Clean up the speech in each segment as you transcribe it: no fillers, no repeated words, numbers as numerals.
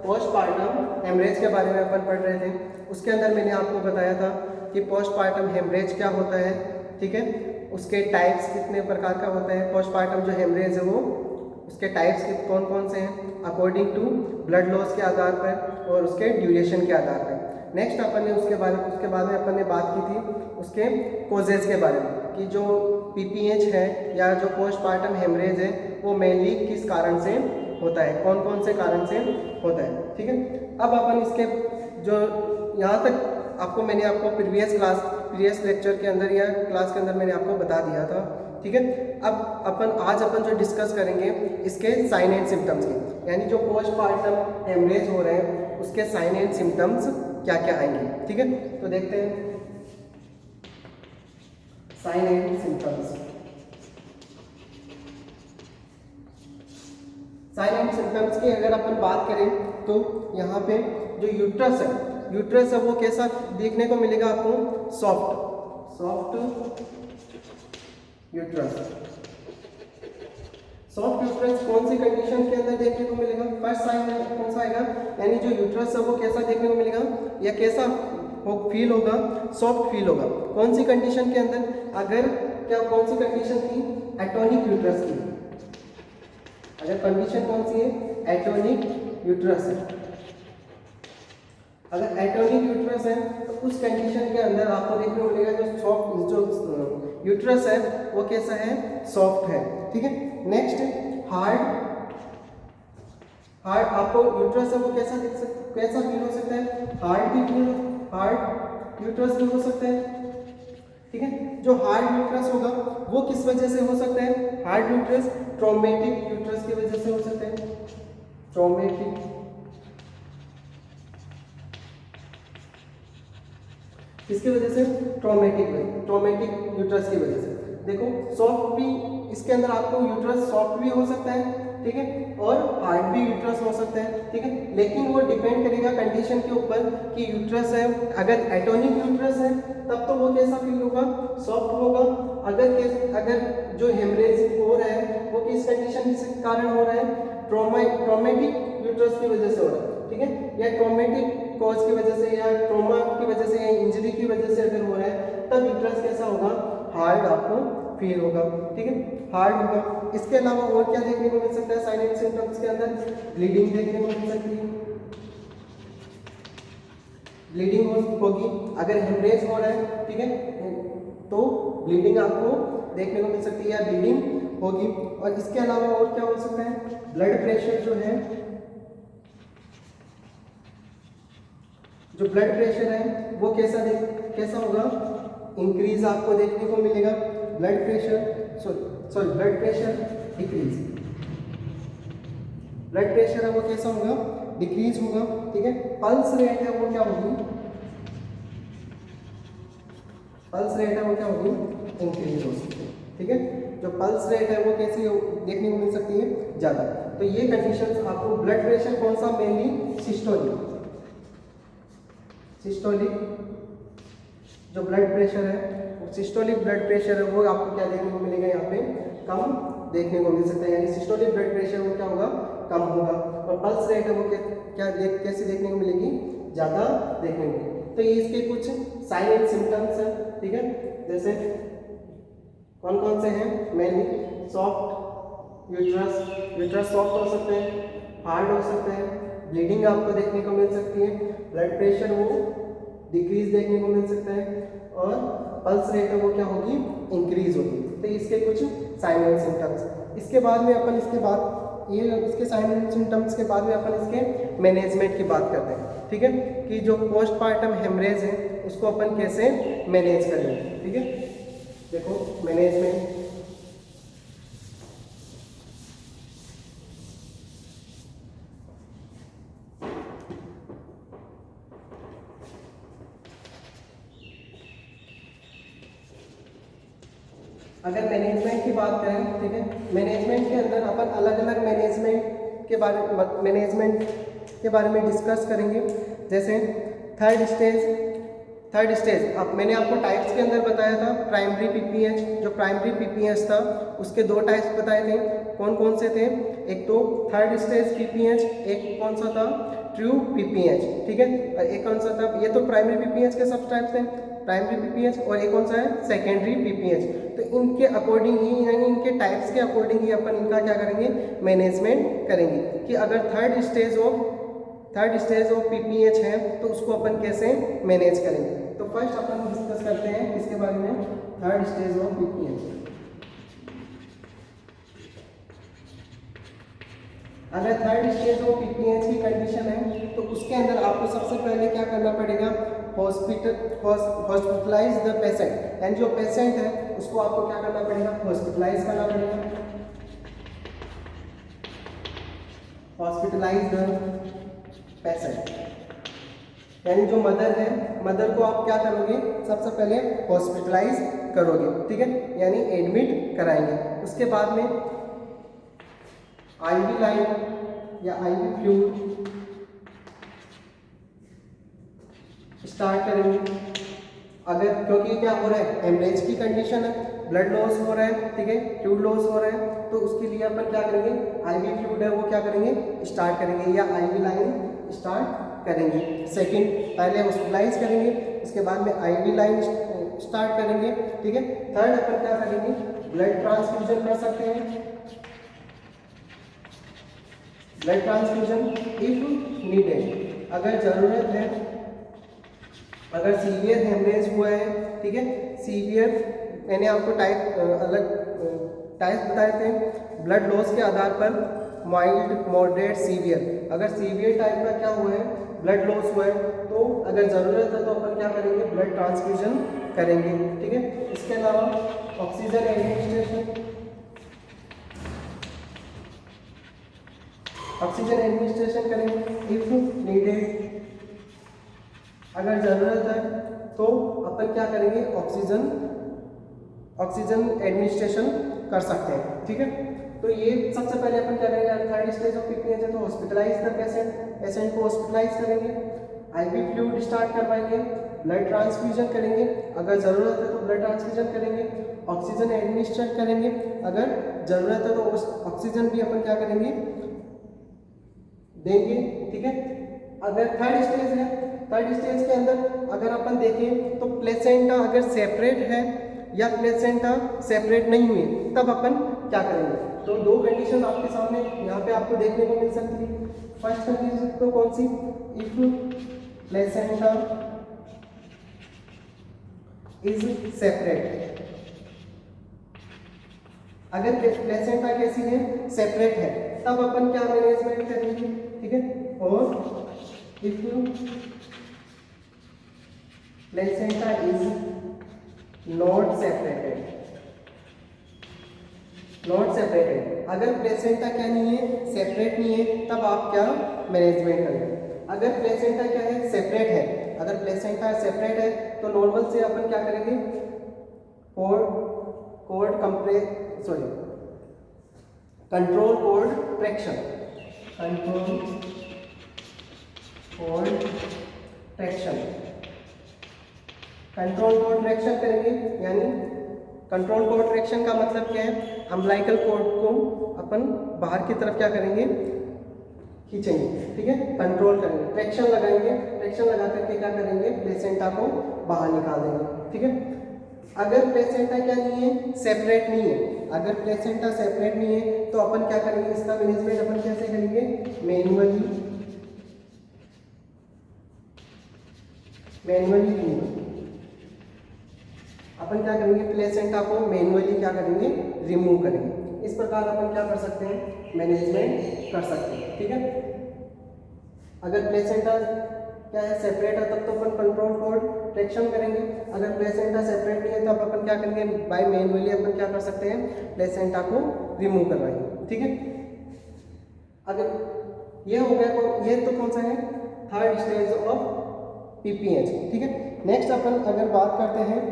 Postpartum haemorrhage के बारे में अपन पढ़ रहे थे। उसके अंदर मैंने आपको बताया था कि पोस्टपार्टम हेमरेज क्या होता है, ठीक है, उसके टाइप्स कितने प्रकार का होता है। पोस्टपार्टम जो हेमरेज है वो उसके टाइप्स कौन कौन से हैं अकॉर्डिंग टू ब्लड लॉस के आधार पर और उसके ड्यूरेशन के आधार पर। नेक्स्ट अपन ने उसके बाद में अपन ने बात की थी उसके कोजेज के बारे में कि जो पीपीएच है या जो पोस्टपार्टम हेमरेज है वो मेनली किस कारण से होता है, कौन कौन से कारण से होता है, ठीक है। अब अपन इसके जो यहाँ तक मैंने आपको प्रीवियस लेक्चर के अंदर या क्लास के अंदर मैंने आपको बता दिया था, ठीक है। अब आज अपन जो डिस्कस करेंगे इसके साइन एंड सिम्टम्स के, यानी जो पोस्टपार्टम हेमरेज हो रहे हैं उसके साइन एंड सिम्टम्स क्या क्या आएंगे, ठीक है। तो देखते हैं sign and symptoms. Sign and symptoms की अगर अपन बात करें तो यहाँ पे जो यूट्रस है वो कैसा देखने को मिलेगा आपको, सॉफ्ट यूट्रस। सॉफ्ट यूट्रस कौन सी कंडीशन के अंदर देखने को मिलेगा, फर्स्ट साइन कौन सा आएगा, यानी जो यूट्रस है वो कैसा देखने को मिलेगा या कैसा फील होगा, सॉफ्ट फील होगा। कौन सी कंडीशन के अंदर, अगर कौन सी कंडीशन थी, एटोनिक यूट्रस की। अगर कंडीशन कौन सी है, एटोनिक यूट्रस है। अगर एटोनिक यूट्रस है तो उस कंडीशन के अंदर आपको देखने को मिलेगा जो यूट्रस है वो कैसा है, सॉफ्ट है, ठीक है। नेक्स्ट हार्ड आपको यूट्रस है वो कैसा फील हो सकता है, हार्ड यूट्रस भी हो सकता है, ठीक है। जो हार्ड यूट्रस होगा वो किस वजह से हो सकता है, हार्ड यूट्रस ट्रॉमेटिक यूट्रस की वजह से हो सकता है, ट्रॉमेटिक, किसकी वजह से, ट्रॉमेटिक यूट्रस की वजह से। देखो सॉफ्ट भी इसके अंदर आपको यूट्रस सॉफ्ट भी हो सकता है, ठीक है, और हार्ड भी यूट्रस हो सकता है, ठीक है। लेकिन वो डिपेंड करेगा कंडीशन के ऊपर कि यूट्रस है, अगर एटोनिक यूट्रस है तब तो वो कैसा फील होगा, सॉफ्ट होगा। अगर जो हेमरेज हो रहा है वो किस कंडीशन के कारण हो रहा है, ट्रॉमेटिक यूट्रस की वजह से हो रहा है, ठीक है, या ट्रॉमेटिक कॉज की वजह से या ट्रॉमा की वजह से या इंजरी की वजह से अगर हो रहा है तब यूट्रस कैसा होगा, हार्ड आपको फील होगा, ठीक है, हार्ड होगा। इसके अलावा और क्या देखने को मिल सकता है साइन एंड सिम्टम्स के अंदर, ब्लीडिंग देखने को मिल सकती है, ब्लीडिंग होगी। अगर हेमरेज हो रहा है, ठीक है, तो ब्लीडिंग आपको देखने को मिल सकती है या ब्लीडिंग होगी। और इसके अलावा और क्या हो सकता है, ब्लड प्रेशर जो ब्लड प्रेशर है वो कैसा होगा, इंक्रीज आपको देखने को मिलेगा। Blood pressure decrease, blood pressure है वो कैसा होगा, डिक्रीज होगा, ठीक है। पल्स रेट है वो क्या होगी, इंक्रीज हो सकती है, ठीक है। जो पल्स रेट है वो कैसी देखने को मिल सकती है, ज़्यादा। तो ये कंडीशंस आपको, ब्लड प्रेशर कौन सा, मेनली सिस्टोलिक जो ब्लड प्रेशर है, सिस्टोलिक ब्लड प्रेशर है वो आपको क्या देखने को मिलेगा, यहाँ पे कम देखने को मिल सकता है, यानी सिस्टोलिक ब्लड प्रेशर वो क्या होगा, कम होगा। और पल्स रेट है वो कैसे देखने को मिलेगी, ज़्यादा देखने को मिलेगी। तो ये इसके कुछ साइन एंड सिम्टम्स हैं, ठीक है। जैसे कौन कौन से हैं, मेनली सॉफ्ट यूट्रस सॉफ्ट हो सकते हैं, हार्ड हो सकते हैं, ब्लीडिंग आपको देखने को मिल सकती है, ब्लड प्रेशर वो डिक्रीज देखने को मिल सकता है, और पल्स रेट है वो क्या होगी, इंक्रीज होगी। तो इसके कुछ साइन एंड सिम्टम्स। इसके बाद में अपन इसके साइन एंड सिम्टम्स के बाद में अपन इसके मैनेजमेंट की बात करते हैं, ठीक है, कि जो पोस्टपार्टम हेमरेज है उसको अपन कैसे मैनेज करेंगे, ठीक है। देखो मैनेजमेंट, अगर मैनेजमेंट की बात करें, ठीक है, मैनेजमेंट के अंदर अपन अलग अलग मैनेजमेंट के बारे में डिस्कस करेंगे। जैसे थर्ड स्टेज अब मैंने आपको टाइप्स के अंदर बताया था, प्राइमरी पीपीएच, जो प्राइमरी पीपीएच था उसके दो टाइप्स बताए थे, कौन कौन से थे, एक तो थर्ड स्टेज पीपीएच, एक कौन सा था, ट्रू पीपीएच, ठीक है। और एक कौन सा था, ये तो प्राइमरी पीपीएच के सब टाइप्स हैं, प्राइमरी पीपीएच, और एक कौन सा है, सेकेंडरी पीपीएच। तो इनके अकॉर्डिंग ही, यानी इनके टाइप्स के अकॉर्डिंग ही अपन इनका क्या करेंगे, मैनेजमेंट करेंगे कि अगर थर्ड स्टेज ऑफ पीपीएच है तो उसको अपन कैसे मैनेज करेंगे। तो फर्स्ट अपन डिस्कस करते हैं इसके बारे में, थर्ड स्टेज ऑफ पीपीएच। अगर थर्ड स्टेज ऑफ पीपीएच की कंडीशन है तो उसके अंदर आपको सबसे पहले क्या करना पड़ेगा, हॉस्पिटलाइज द पेशेंट, एंड जो पेशेंट है उसको आपको क्या करना पड़ेगा, हॉस्पिटलाइज करना पड़ेगा, हॉस्पिटलाइज द पेशेंट। यानी जो मदर है, मदर को आप क्या करोगे, सबसे पहले हॉस्पिटलाइज करोगे, ठीक है, यानी एडमिट कराएंगे। उसके बाद में आईवी लाइन या आईवी फ्लूइड स्टार्ट करेंगे। अगर क्योंकि क्या हो रहा है, हेमरेज की कंडीशन है, ब्लड लॉस हो रहा है, ठीक है, फ्लूइड लॉस हो रहा है, तो उसके लिए अपन क्या करेंगे, आईवी फ्लूइड है वो क्या करेंगे, स्टार्ट करेंगे, या आईवी लाइन स्टार्ट करेंगे। सेकंड, पहले हॉस्पिटलाइज करेंगे, उसके बाद में आईवी लाइन स्टार्ट करेंगे, ठीक है। थर्ड अपन क्या करेंगे, ब्लड ट्रांसफ्यूजन कर सकते हैं, ब्लड ट्रांसफ्यूजन इफ नीडेड, अगर जरूरत है, अगर सीवियर हेमरेज हुआ है, ठीक है, सीवियर, मैंने आपको टाइप अलग टाइप बताए थे ब्लड लॉस के आधार पर, माइल्ड, मॉडरेट, सीवियर। अगर सीवियर टाइप का क्या हुआ है, ब्लड लॉस हुआ है, तो अगर ज़रूरत है तो अपन क्या करेंगे, ब्लड ट्रांसफ्यूजन करेंगे, ठीक है। इसके अलावा ऑक्सीजन एडमिनिस्ट्रेशन, ऑक्सीजन एडमिनिस्ट्रेशन करेंगे इफ नीडेड, अगर ज़रूरत है तो अपन क्या करेंगे, ऑक्सीजन एडमिनिस्ट्रेशन कर सकते हैं, ठीक है। तो ये सबसे पहले अपन क्या करेंगे, थर्ड स्टेज ऑफ पीपीएच है तो हॉस्पिटलाइज द पेशेंट को हॉस्पिटलाइज करेंगे, आईवी फ्लूइड स्टार्ट करवाएंगे, ब्लड ट्रांसफ्यूजन करेंगे, अगर ज़रूरत है तो ब्लड ट्रांसफ्यूजन करेंगे, ऑक्सीजन एडमिनिस्ट्रेट करेंगे, अगर ज़रूरत है तो उस ऑक्सीजन भी अपन क्या करेंगे, देंगे, ठीक है। अगर थर्ड स्टेज है, थर्ड स्टेज के अंदर अगर अपन देखें तो प्लेसेंटा अगर सेपरेट है या प्लेसेंटा सेपरेट नहीं हुई, तब अपन क्या करेंगे। तो दो कंडीशन आपके सामने यहाँ पे आपको देखने को मिल सकती है। फर्स्ट कंडीशन तो कौन सी, इफ प्लेसेंटा इज सेपरेट, अगर प्लेसेंटा कैसी है, सेपरेट है, तब अपन क्या मैनेजमेंट करेंगे, ठीक है। और if placenta is not separated, अगर प्लेसेंटा क्या नहीं है, सेपरेट नहीं है, तब आप क्या मैनेजमेंट करेंगे। अगर प्लेसेंटा क्या है, सेपरेट है, अगर प्लेसेंटा सेपरेट है तो नॉर्मल से अपन क्या करेंगे, control cord traction, control cord traction करेंगे। यानी कंट्रोल कोर्ड ट्रैक्शन का मतलब क्या है, अम्बिलाइकल कोर्ड को अपन बाहर की तरफ क्या करेंगे, खींचेंगे, ठीक है, कंट्रोल करेंगे, ट्रैक्शन लगाएंगे, ट्रैक्शन लगा करके क्या करेंगे, प्लेसेंटा को बाहर निकाल देंगे, ठीक है। अगर प्लेसेंटा क्या नहीं है, सेपरेट नहीं है, अगर प्लेसेंटा सेपरेट नहीं है तो अपन क्या करेंगे, इसका मैनेजमेंट अपन कैसे करेंगे, मैनुअली अपन क्या करेंगे, प्लेसेंटा को मैनुअली क्या करेंगे, रिमूव करेंगे। इस प्रकार अपन क्या कर सकते हैं, मैनेजमेंट कर सकते हैं, ठीक है। अगर प्लेसेंटा क्या है, सेपरेट है, तब तो अपन कंट्रोल कोर्ड ट्रैक्शन करेंगे, अगर प्लेसेंटा सेपरेट नहीं है तब अपन क्या करेंगे, बाय मैनुअली अपन क्या कर सकते हैं, प्लेसेंटा को रिमूव करवाएंगे, ठीक है। अगर ये हो गया तो ये तो कौन सा है, थर्ड स्टेज ऑफ पीपीएच, ठीक है। नेक्स्ट अपन अगर बात करते हैं,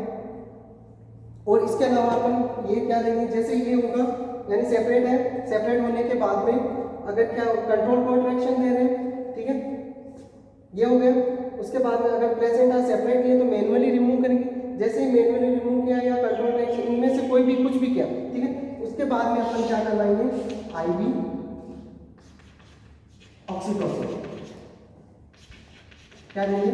और इसके अलावा अपन ये क्या देंगे, जैसे ये होगा, यानी सेपरेट है, सेपरेट होने के बाद में अगर क्या कंट्रोल कोर्ड ट्रैक्शन दे रहे हैं, ठीक है, ये हो गया। उसके बाद में अगर प्लेसेंटा सेपरेट नहीं है तो मैनुअली रिमूव करेंगे, जैसे ही मैनुअली रिमूव किया या कंट्रोल ट्रैक्शन, इनमें से कोई भी कुछ भी किया, ठीक है, उसके बाद में अपन क्या करवाएंगे, आईवी ऑक्सीटोसिन, क्या देंगे,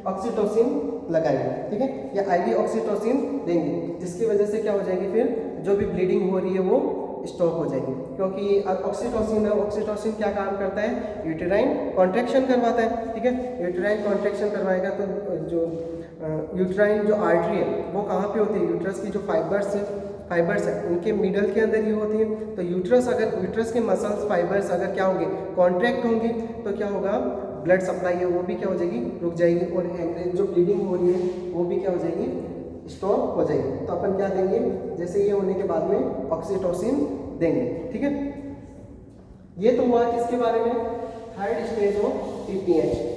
ऑक्सीटोसिन लगाएंगे, ठीक है, या आईवी ऑक्सीटोसिन देंगे, जिसकी वजह से क्या हो जाएगी, फिर जो भी ब्लीडिंग हो रही है वो स्टॉप हो जाएगी। क्योंकि ऑक्सीटोसिन है, ऑक्सीटोसिन क्या काम करता है, यूटेराइन कॉन्ट्रैक्शन करवाता है, ठीक है, यूटेराइन कॉन्ट्रैक्शन करवाएगा तो जो यूटेराइन जो आर्टरी है वो कहाँ पे होती है, यूट्रस की जो फाइबर्स है उनके मिडल के अंदर ही होती है। तो यूट्रस के मसल्स फाइबर्स अगर क्या होंगे, कॉन्ट्रैक्ट होंगे, तो क्या होगा, ब्लड सप्लाई है वो भी क्या हो जाएगी, रुक जाएगी, और हेमरेज जो ब्लीडिंग हो रही है वो भी क्या हो जाएगी, स्टॉप हो जाएगी। तो अपन क्या देंगे, जैसे ये होने के बाद में ऑक्सीटोसिन देंगे, ठीक है। ये तो हुआ किसके बारे में, थर्ड स्टेज ऑफ पीपीएच।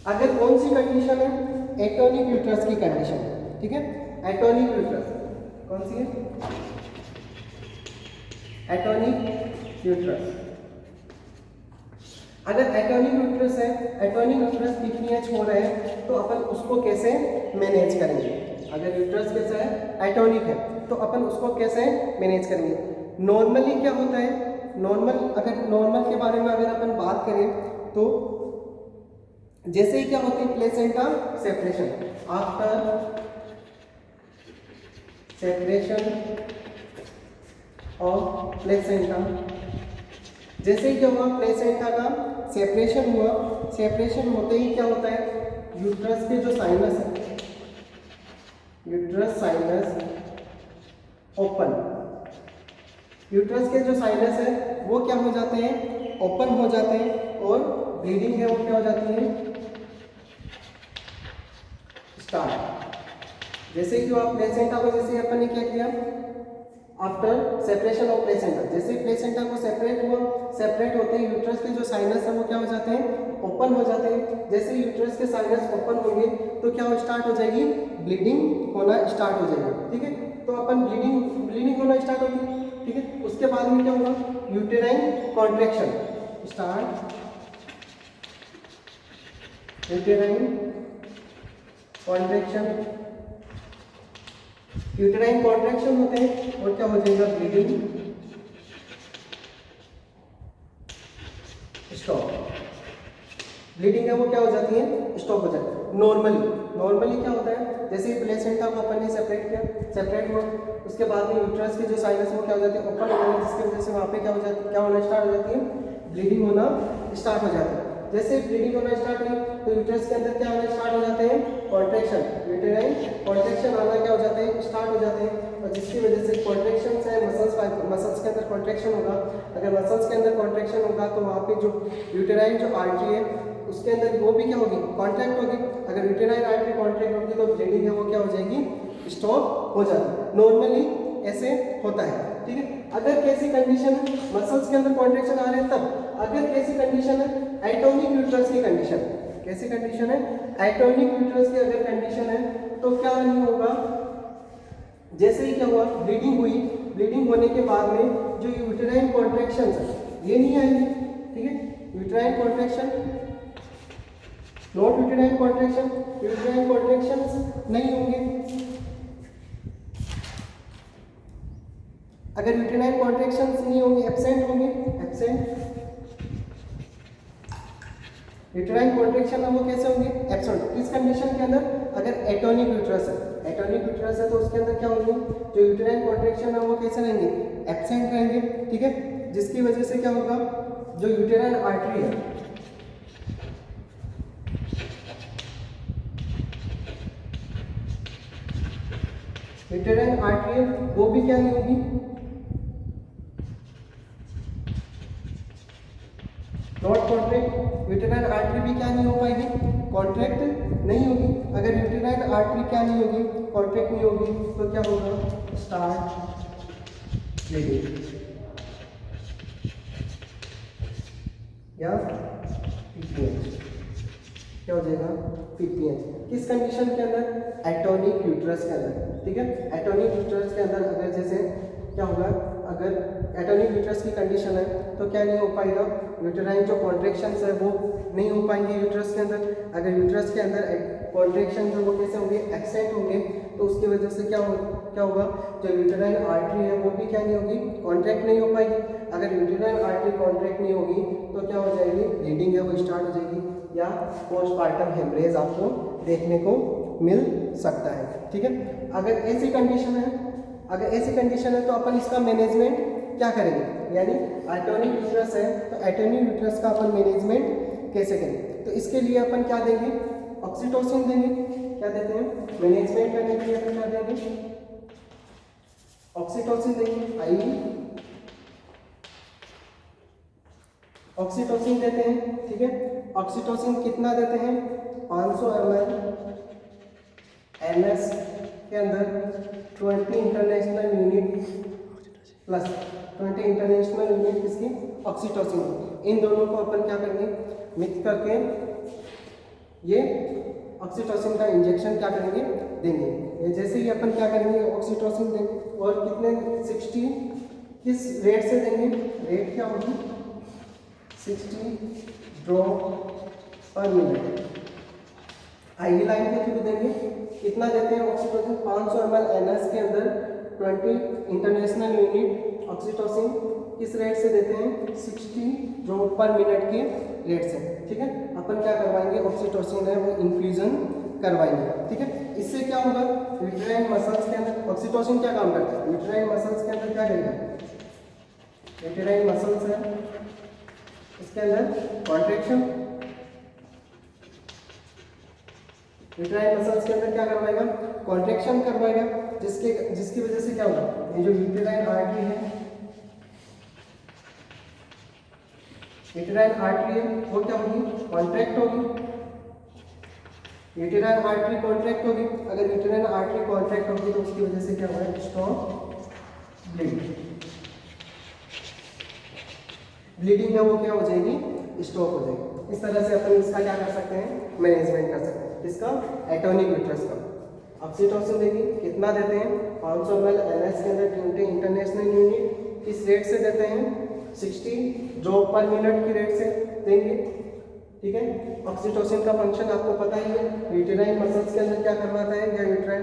अगर कौन सी कंडीशन है, एटोनिक यूट्रस की कंडीशन है, ठीक है, एटोनिक यूट्रस कौन सी है, एटोनिक यूट्रस। अगर एटोनिक यूट्रस है, एटोनिक यूट्रस पीपीएच हो रहा है, तो अपन उसको कैसे मैनेज करेंगे। अगर यूट्रस कैसा है, एटोनिक है, तो अपन उसको कैसे मैनेज करेंगे। नॉर्मली क्या होता है, नॉर्मल के बारे में अगर अपन बात करें तो जैसे ही क्या होती है, placenta separation, after separation of placenta, जैसे ही क्या हुआ, प्लेसेंटा का सेपरेशन हुआ, सेपरेशन होते ही क्या होता है, यूट्रस के जो साइनस है, यूट्रस साइनस ओपन, यूट्रस के जो साइनस है वो क्या हो जाते हैं, ओपन हो जाते हैं, और ब्लीडिंग है वो क्या हो जाती है, स्टार्ट। जैसे कि आप प्लेसेंटा को, जैसे अपन ने क्या किया, आफ्टर सेपरेशन ऑफ प्लेसेंटा, जैसे ही प्लेसेंटा को सेपरेट होते हैं, यूट्रस के जो साइनस है वो क्या हो जाते हैं, ओपन हो जाते हैं। जैसे यूट्रस के साइनस ओपन होंगे तो क्या हो स्टार्ट हो जाएगी, ब्लीडिंग होना स्टार्ट हो जाएगी, ठीक है। तो अपन ब्लीडिंग होना स्टार्ट होगी, ठीक है। उसके बाद में क्या होगा, uterine contraction start, uterine contraction, uterine contraction होते हैं, और क्या हो जाएगा, ब्लीडिंग स्टॉप, ब्लीडिंग है वो क्या हो जाती है, स्टॉप हो जाती है। नॉर्मली क्या होता है, जैसे ही प्लेसेंटा को अपन ने सेपरेट हुआ, उसके बाद में यूट्रस के जो साइनस वो क्या हो जाती है, ओपन हो जाती है, जिसकी वजह से वहाँ पे क्या होना स्टार्ट हो जाती है, ब्लीडिंग होना स्टार्ट हो जाती है। जैसे ब्लीडिंग होना स्टार्ट हुई तो यूट्रस के अंदर क्या होना स्टार्ट हो जाते हैं, कॉन्ट्रैक्शन, यूटेराइन कॉन्ट्रैक्शन आना क्या हो जाते हैं, स्टार्ट हो जाते हैं, और जिसकी वजह से कॉन्ट्रैक्शन है, मसल्स के अंदर कॉन्ट्रैक्शन होगा। अगर मसल्स के अंदर कॉन्ट्रैक्शन होगा तो वहाँ पे जो यूटेराइन जो आर्टरी है उसके अंदर वो भी क्या होगी, कॉन्ट्रैक्ट होगी। अगर यूटेराइन आर्टरी कॉन्ट्रैक्ट होगी तो ब्लीडिंग है वो क्या हो जाएगी, स्टॉप हो जाती। नॉर्मली ऐसे होता है, ठीक है। अगर कैसी कंडीशन है, मसल्स के अंदर कॉन्ट्रैक्शन आ रहे हैं तब। अगर कैसी कंडीशन है, एटोनिक यूट्रस की कंडीशन, कैसी कंडीशन है, एटोनिक यूट्रस की अगर कंडीशन है तो क्या नहीं होगा, जैसे ही क्या हुआ, ब्लीडिंग हुई, ब्लीडिंग होने के बाद में जो यूटेराइन कॉन्ट्रैक्शन है ये नहीं आएंगे, ठीक है। Uterine contraction, not uterine contraction, uterine contractions नहीं होंगे। अगर यूटेराइन कॉन्ट्रैक्शंस नहीं होंगे, एब्सेंट होंगे, एब्सेंट। यूटेराइन कॉन्ट्रैक्शन है वो कैसे होंगे, एब्सेंट। इस कंडीशन के अंदर अगर एटोनिक यूट्रस है तो उसके अंदर क्या होंगे, जो यूटेराइन कॉन्ट्रैक्शन है वो कैसे रहेंगे, एब्सेंट रहेंगे, ठीक है। जिसकी वजह से क्या होगा, जो यूटेराइन आर्टरी है, यूटेराइन आर्टरी है वो भी क्या नहीं होगी, नॉट कॉन्ट्रैक्ट। यूटेराइन आर्टरी भी क्या नहीं हो पाएगी, कॉन्ट्रैक्ट नहीं होगी। अगर यूटेराइन आर्टरी क्या नहीं होगी, कॉन्ट्रैक्ट नहीं होगी, तो क्या होगा, स्टार्ट ब्लीडिंग या पीपीएच, क्या हो जाएगा, पीपीएच। किस कंडीशन के अंदर, एटोनिक यूट्रस के अंदर, ठीक है। एटोनिक यूट्रस के अंदर अगर जैसे क्या होगा, अगर एटोनिक यूट्रस की कंडीशन है तो क्या नहीं हो पाएगा, यूटेराइन जो कॉन्ट्रैक्शंस है वो नहीं हो पाएंगे यूट्रस के अंदर। अगर यूट्रस के अंदर कॉन्ट्रैक्शन है वो कैसे होंगे, एब्सेंट होंगे, तो उसकी वजह से क्या क्या होगा, जो यूटेराइन आर्टरी है वो भी क्या नहीं होगी, कॉन्ट्रैक्ट नहीं हो पाएगी। अगर यूटेराइन आर्टरी कॉन्ट्रैक्ट नहीं होगी तो क्या हो जाएगी, ब्लीडिंग है वो स्टार्ट हो जाएगी या पोस्टपार्टम हेमरेज आपको देखने को मिल सकता है। ठीक है, अगर ऐसी कंडीशन है तो अपन इसका मैनेजमेंट क्या करेंगे, यानी एटोनिक यूट्रस है तो एटोनिक यूट्रस का अपन मैनेजमेंट कैसे करें, तो इसके लिए अपन क्या देंगे, ऑक्सीटोसिन देंगे। क्या देते हैं, मैनेजमेंट करने के लिए अपन क्या देंगे, ऑक्सीटोसिन देंगे। ऑक्सीटोसिन देते हैं। ठीक है, ऑक्सीटोसिन कितना देते हैं, 500 ml एनएस के अंदर 20 international unit plus 20 international unit किसकी, ऑक्सीटोसिन। इन दोनों को अपन क्या करेंगे, मिक्स करके ये ऑक्सीटोसिन का इंजेक्शन क्या करेंगे, देंगे। ये जैसे ही अपन क्या करेंगे, ऑक्सीटोसिन देंगे और कितने 60 किस रेट से देंगे, रेट क्या होगी 60 ड्रॉप पर मिनट। आईवी लाइन के थ्रू देंगे। कितना देते हैं ऑक्सीटोसिन, 500 ml एनएस के अंदर 20 इंटरनेशनल यूनिट ऑक्सीटोसिन किस रेट से देते हैं, 60 ड्रॉप पर मिनट के रेट से। ठीक है, अपन क्या करवाएंगे, ऑक्सीटोसिन है वो इन्फ्यूजन करवाएंगे। ठीक है, इससे क्या होगा, यूटेराइन मसल्स के अंदर ऑक्सीटोसिन क्या काम करता है, यूटेराइन मसल्स के अंदर क्या करेगा, यूटेराइन मसल्स है इसके अंदर कॉन्ट्रैक्शन, यूटेराइन मसल्स के अंदर क्या करवाएगा, कॉन्ट्रैक्शन करवाएगा, जिसकी वजह से क्या होगा, ये जो यूटेराइन आर्टरी है, यूटेराइन आर्टरी है वो क्या होगी, कॉन्ट्रैक्ट होगी। यूटेराइन आर्टरी कॉन्ट्रैक्ट होगी। अगर यूटेराइन आर्टरी कॉन्ट्रैक्ट होगी तो उसकी वजह से क्या होगा, स्टॉप ब्लीडिंग है वो क्या हो जाएगी, स्टॉप हो जाएगी। इस तरह से अपन इसका क्या कर सकते हैं, मैनेजमेंट कर सकते हैं। इसका एटोनिक यूट्रस का ऑक्सीटोसिन देगी, कितना देते हैं, 500 ml एनएस के अंदर 20 इंटरनेशनल यूनिट किस रेट से देते हैं, 60 ड्रॉप पर मिनट की रेट से देंगे। ठीक है, ऑक्सीटोसिन का फंक्शन आपको पता ही है, यूटेराइन मसल्स के अंदर क्या करवाता है, या यूटेराइन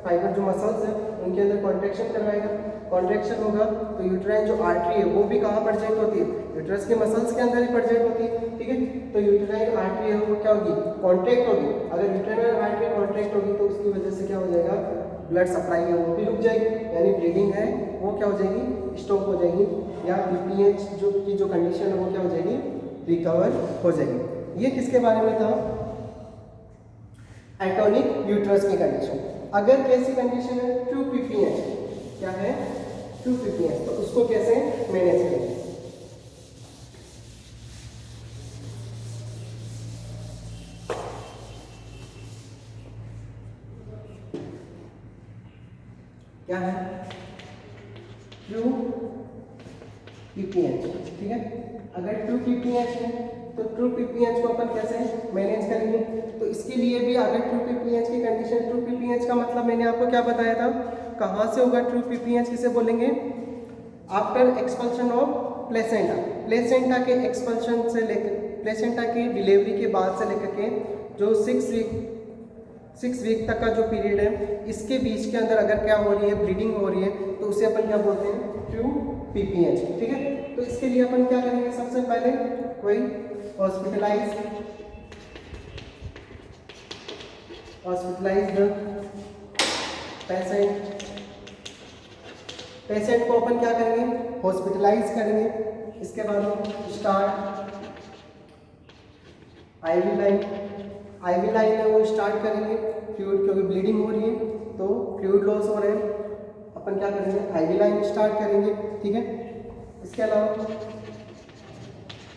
फाइबर जो मसल्स है उनके अंदर कॉन्ट्रैक्शन करवाएगा। कॉन्ट्रैक्शन होगा तो यूटेराइन जो आर्टरी है वो भी कहाँ प्रेजेंट होती है, यूट्रस के मसल्स के अंदर ही प्रेजेंट होती है। ठीक है, तो यूटेराइन आर्टरी है वो क्या होगी, कॉन्ट्रैक्ट होगी। अगर यूटेराइन आर्टरी कॉन्ट्रैक्ट होगी तो उसकी वजह से क्या हो जाएगा, ब्लड सप्लाई है वो भी रुक जाएगी, यानी ब्लीडिंग है वो क्या हो जाएगी, स्टॉप हो जाएगी, या बीपीएच जो कंडीशन है वो क्या हो जाएगी, रिकवर हो जाएगी। ये किसके बारे में था, एटोनिक यूट्रस की कंडीशन। अगर कैसी कंडीशन है, 2 pph, क्या है 2 pph, तो उसको कैसे मैनेज करेंगे। क्या है 2 pph। ठीक है, अगर 2 pph है तो 2 pph को अपन कैसे मैनेज करेंगे, तो इसके लिए भी अगर 2 pph की कंडीशन, 2 pph का मतलब मैंने आपको क्या बताया था, कहाँ से होगा 2 pph, किसे बोलेंगे, after expulsion of placenta. Placenta के एक्सपल्शन से लेकर, प्लेसेंटा की डिलीवरी के बाद से लेकर के जो 6 वीक तक का जो पीरियड है, इसके बीच के अंदर अगर क्या हो रही है, ब्लीडिंग हो रही है, तो उसे अपन क्या बोलते हैं, 2 pph। ठीक है, तो इसके लिए अपन क्या करेंगे, सबसे पहले कोई हॉस्पिटलाइज पेशेंट को अपन क्या करेंगे, हॉस्पिटलाइज करेंगे। इसके बाद में स्टार्ट आईवी लाइन है वो स्टार्ट करेंगे, फ्लूइड, क्योंकि ब्लीडिंग हो रही है तो फ्लूइड लॉस हो रहे हैं, अपन क्या करेंगे, आईवी लाइन स्टार्ट करेंगे। ठीक है, इसके अलावा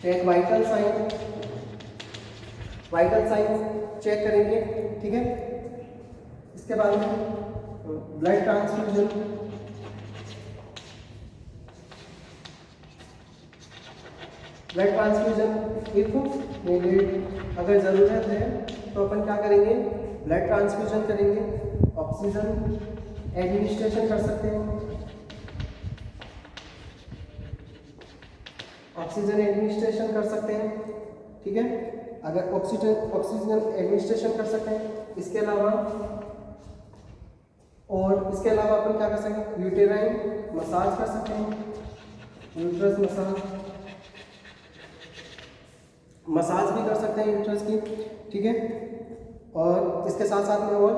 चेक वाइटल साइन चेक करेंगे। ठीक है, इसके बाद में ब्लड ट्रांसफ्यूजन, इफ नीडेड, अगर ज़रूरत है तो अपन क्या करेंगे, ब्लड ट्रांसफ्यूजन करेंगे, ऑक्सीजन एडमिनिस्ट्रेशन कर सकते हैं, ठीक है, अगर ऑक्सीजन एडमिनिस्ट्रेशन कर सकते हैं। इसके अलावा और इसके अलावा अपन क्या कर सकते हैं, यूटेराइन मसाज कर सकते हैं, यूट्रस मसाज भी कर सकते हैं यूट्रस की, ठीक है। और इसके साथ साथ में और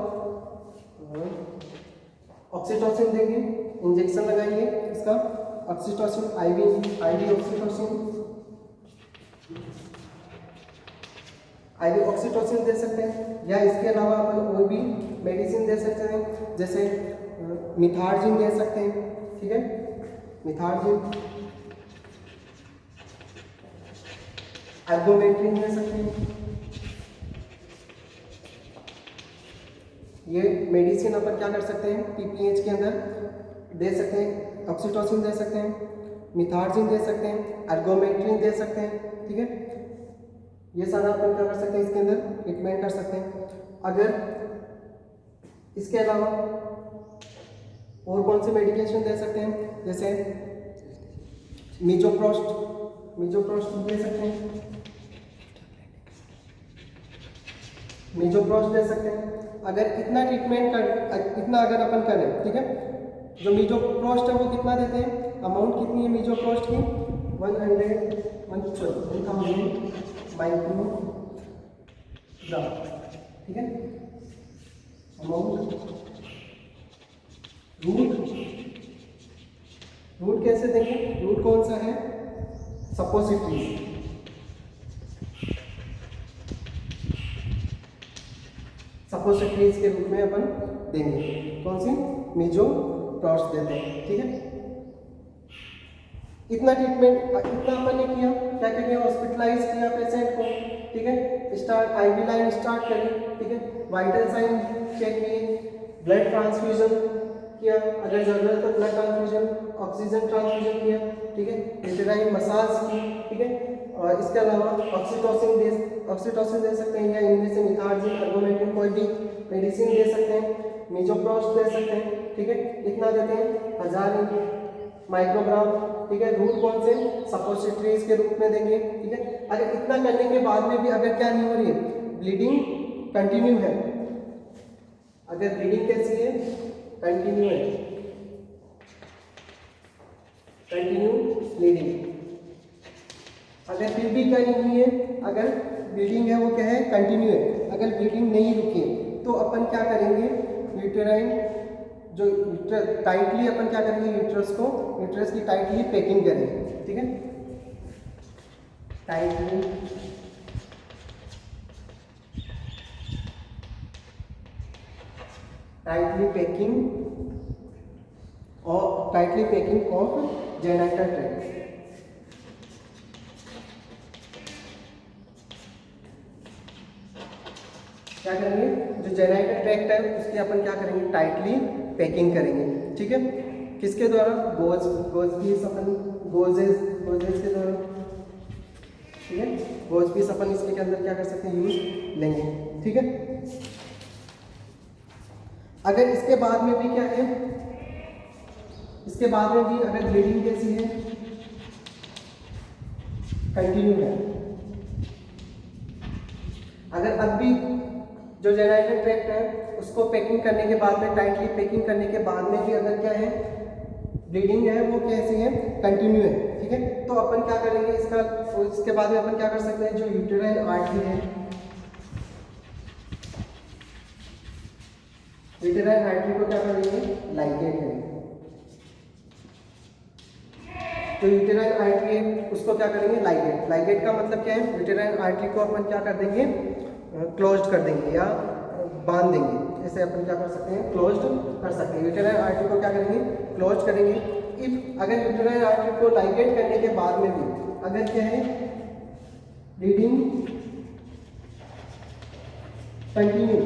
ऑक्सीटोसिन देंगे, इंजेक्शन लगाएंगे इसका, ऑक्सीटोसिन आईवी ऑक्सीटोसिन दे सकते हैं, या इसके अलावा अपन और भी मेडिसिन दे सकते हैं, जैसे मिथार्जिन दे सकते हैं, ठीक है, मिथार्जिन, एल्बोमेट्रिन दे सकते हैं। ये मेडिसिन अपन क्या कर सकते हैं, पीपीएच के अंदर दे सकते हैं, ऑक्सीटोसिन दे सकते हैं, मिथार्जिन दे सकते हैं, एल्बोमेट्रिन दे सकते हैं, ठीक है। ये सारा अपन क्या कर सकते हैं, इसके अंदर ट्रीटमेंट कर सकते हैं। अगर इसके अलावा और कौन से मेडिकेशन दे सकते हैं, जैसे मीजोप्रोस्ट दे सकते हैं, मीजोप्रोस्ट दे सकते हैं। अगर इतना ट्रीटमेंट इतना अगर अपन करें, ठीक है, जो मीजोप्रोस्ट है वो कितना देते हैं, अमाउंट कितनी है मीजोप्रोस्ट की, 1000 माइक्रोग्राम, ठीक है। अमाउंट रूट कैसे देंगे, रूट कौन सा है, सपोजिटरीज, सपोजिटरीज के रूप में अपन देंगे, कौन सी, मीजोप्रोस्ट देते हैं, ठीक है। इतना ट्रीटमेंट इतना अपन ने किया, क्या क्या किया, हॉस्पिटलाइज किया पेशेंट को, ठीक है, स्टार्ट आईवी लाइन स्टार्ट करी, ठीक है, वाइटल साइन चेक किए, ब्लड ट्रांसफ्यूजन किया, अगर जरूरत तो ब्लड ट्रांसफ्यूजन, ऑक्सीजन ट्रांसफ्यूजन किया, ठीक है, यूटेराइन मसाज की, ठीक है। और इसके अलावा ऑक्सीटोसिन दे सकते हैं, या इनमें से मिथार्जिन, एल्बोमेट्रिन कोई भी मेडिसिन दे सकते हैं, मीजोप्रोस्ट दे सकते हैं, ठीक है। इतना देते हैं 1000 माइक्रोग्राम, ठीक है। रूट कौन से, सपोजिटरीज के रूप में देंगे, ठीक है। अगर इतना करने के बाद में भी अगर क्या नहीं हो रही है, ब्लीडिंग कंटिन्यू है, अगर ब्लीडिंग कैसी है, कंटिन्यू है, कंटिन्यू ब्लीडिंग, अगर फिर भी क्या नहीं हुई है, अगर ब्लीडिंग है वो क्या है, कंटिन्यू है, अगर ब्लीडिंग नहीं रुकी तो अपन क्या करेंगे, यूटेराइन जो टाइटली अपन क्या करेंगे, यूट्रस की टाइटली पैकिंग करेंगे, ठीक है, tightly packing of genital tract, क्या करेंगे, जो जेनाइटल ट्रैक्ट है उसकी अपन क्या करेंगे, टाइटली पैकिंग करेंगे, ठीक है। किसके द्वारा, गोज पीस अपन गोजेज के द्वारा, ठीक है, गोज पीस अपन इसके अंदर क्या कर सकते हैं, यूज लेंगे, ठीक है। अगर इसके बाद में भी क्या है, इसके बाद में भी अगर ब्लीडिंग कैसी है, कंटिन्यू है, अगर अब भी जो जेनाइटल ट्रैक्ट है उसको पैकिंग करने के बाद में, टाइटली पैकिंग करने के बाद में भी अगर क्या है, ब्लीडिंग है वो कैसी है, कंटिन्यू है, ठीक है, तो अपन क्या करेंगे इसका, इसके बाद में अपन क्या कर सकते हैं, जो यूटेराइन आर्टरी है, यूटेराइन आर्टरी को क्या करेंगे, लाइगेट करेंगे, जो यूटेराइन आर्टरी है उसको क्या करेंगे, लाइगेट का मतलब क्या है, यूटेराइन आर्टरी को अपन क्या कर देंगे, क्लोज्ड कर देंगे या बांध देंगे, ऐसे अपन क्या कर सकते हैं, क्लोज्ड कर सकते हैं, यूटेराइन आर्टरी को क्या करेंगे, क्लोज करेंगे। इफ अगर यूटेराइन आर्टरी को लाइगेट करने के बाद में भी अगर क्या है, ब्लीडिंग कंटिन्यू,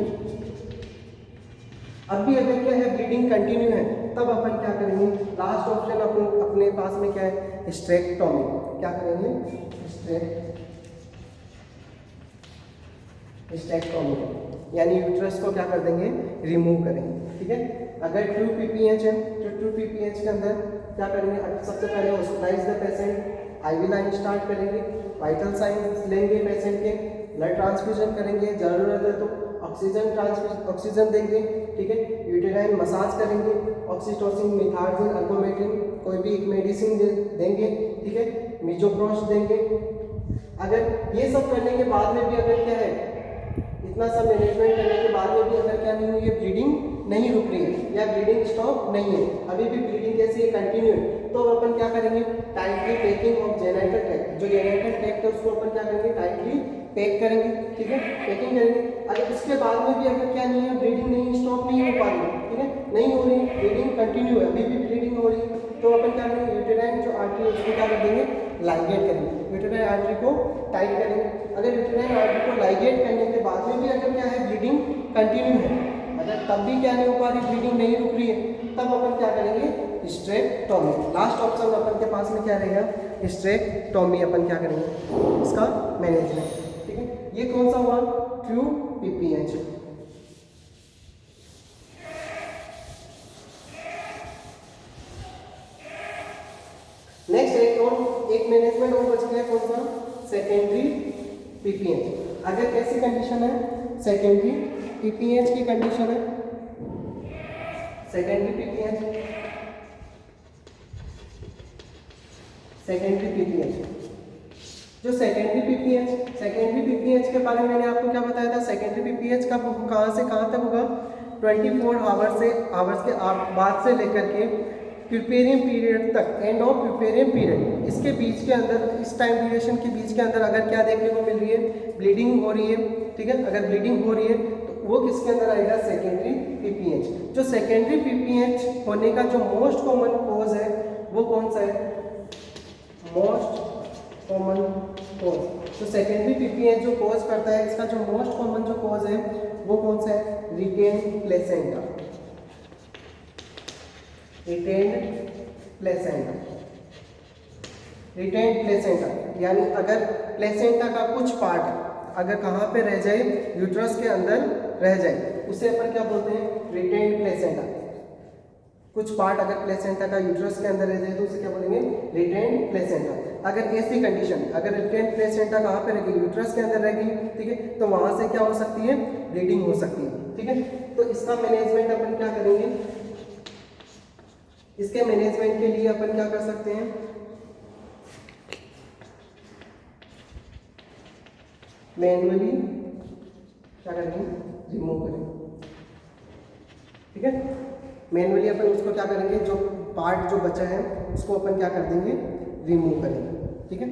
अब भी अगर क्या है, ब्लीडिंग कंटिन्यू है, तब अपन क्या करेंगे, लास्ट ऑप्शन अपने पास में क्या है, हिस्टेरेक्टोमी, क्या करेंगे, हिस्टेरेक्टोमी, यानी यूट्रस को क्या कर देंगे, रिमूव करेंगे, ठीक है। अगर ट्रू पीपीएच है तो ट्रू पीपीएच के अंदर क्या करेंगे, सबसे पहले hospitalise the patient, IV line start करेंगे, वाइटल साइंस लेंगे पेशेंट के, ब्लड ट्रांसफ्यूजन करेंगे, जरूरत है तो ऑक्सीजन देंगे, ठीक है, यूटेराइन मसाज करेंगे, ऑक्सीटोसिन, मिथार्जिन, अर्गोमेटिन, कोई भी एक मेडिसिन देंगे, ठीक है, मीजोप्रोस्ट देंगे। अगर ये सब करने के बाद में भी अगर क्या है, इतना सब मैनेजमेंट करने के बाद में भी अगर क्या नहीं हुई है, ब्लीडिंग नहीं रुक रही है या ब्लीडिंग स्टॉप नहीं है, अभी भी ब्लीडिंग कैसी है, कंटिन्यू है, तो अब अपन क्या करेंगे, tightly packing of genital tract, जो जेनाइटल ट्रैक्ट है उसको अपन क्या करेंगे, टाइटली पैक करेंगे, ठीक है, पैकिंग करेंगे। अगर इसके बाद में भी अगर क्या नहीं है, ब्लीडिंग नहीं स्टॉप नहीं हो पा रही है, ठीक है, नहीं हो रही, ब्लीडिंग कंटिन्यू है, अभी भी ब्लीडिंग हो रही है, तो अपन क्या करेंगे, यूटेराइन जो आर्टरी है उसको क्या कर देंगे, लाइगेट करेंगे, यूटेराइन आर्टरी को टाइट करेंगे। अगर यूटेराइन आर्टरी को लाइगेट करने के बाद में भी अगर क्या है, ब्लीडिंग कंटिन्यू है, अगर तब भी क्या नहीं हो पा रही, ब्लीडिंग नहीं रुक रही है, तब अपन क्या करेंगे, हिस्टेरेक्टोमी। लास्ट ऑप्शन अपन के पास में क्या रहेगा, हिस्टेरेक्टोमी अपन क्या करेंगे, इसका मैनेजमेंट, ठीक है। ये कौन सा हुआ, ट्रू पीपीएच। नेक्स्ट एक मैनेजमेंट और बच गया, कौन सा, सेकेंडरी पीपीएच। अगर कैसी कंडीशन है, सेकेंडरी पीपीएच की कंडीशन है, सेकेंडरी पीपीएच, सेकेंडरी पीपीएच, जो सेकेंडरी पीपीएच के बारे में मैंने आपको क्या बताया था, सेकेंडरी पीपीएच का कहाँ से कहाँ तक होगा, 24 आवर्स के बाद से लेकर के प्रिपेयरिंग पीरियड तक, एंड ऑफ प्रिपेयरिंग पीरियड, इसके बीच के अंदर, इस टाइम ड्यूरेशन के बीच के अंदर अगर क्या देखने को मिल रही है, ब्लीडिंग हो रही है, ठीक है, अगर ब्लीडिंग हो रही है तो वो किसके अंदर आएगा, सेकेंडरी पीपीएच। जो सेकेंडरी पीपीएच होने का जो मोस्ट कॉमन कॉज है वो कौन सा है, मोस्ट कॉमन कॉज, तो सेकेंडरी पीपीएच जो कॉज करता है, इसका जो मोस्ट कॉमन जो कॉज है वो कौन सा है, retain placenta, retain placenta, retain placenta, यानी अगर प्लेसेंटा का कुछ पार्ट अगर कहाँ पे रह जाए, यूट्रस के अंदर रह जाए, उसे अपन क्या बोलते हैं, रिटेन प्लेसेंटा। कुछ पार्ट अगर प्लेसेंटा का यूट्रस के अंदर रह जाए तो उसे क्या बोलेंगे, रिटेन प्लेसेंटा। अगर ऐसी कंडीशन, अगर रिटेन प्लेसेंटा कहाँ पे रहेगी, यूट्रस के अंदर रहेगी, ठीक है, तो वहां से क्या हो सकती है, ब्लीडिंग हो सकती है, ठीक है। तो इसका मैनेजमेंट अपन क्या करेंगे, इसके मैनेजमेंट के लिए अपन क्या कर सकते हैं, मैनुअली क्या करेंगे, रिमूव करेंगे, ठीक है, मैनुअली अपन उसको क्या करेंगे, जो पार्ट जो बचा है उसको अपन क्या कर देंगे, रिमूव करेंगे, ठीक है।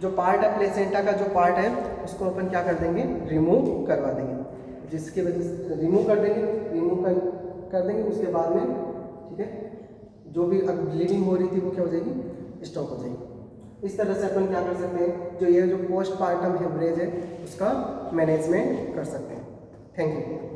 जो पार्ट है प्लेसेंटा का, जो पार्ट है उसको अपन क्या कर देंगे, रिमूव करवा देंगे, जिसकी वजह से रिमूव कर देंगे, रिमूव कर देंगे, उसके बाद में, ठीक है, जो भी ब्लीडिंग हो रही थी वो क्या हो जाएगी, स्टॉप हो जाएगी। इस तरह से अपन क्या कर सकते हैं, जो ये जो पोस्टपार्टम हेमरेज है उसका मैनेजमेंट कर सकते हैं। Thank you.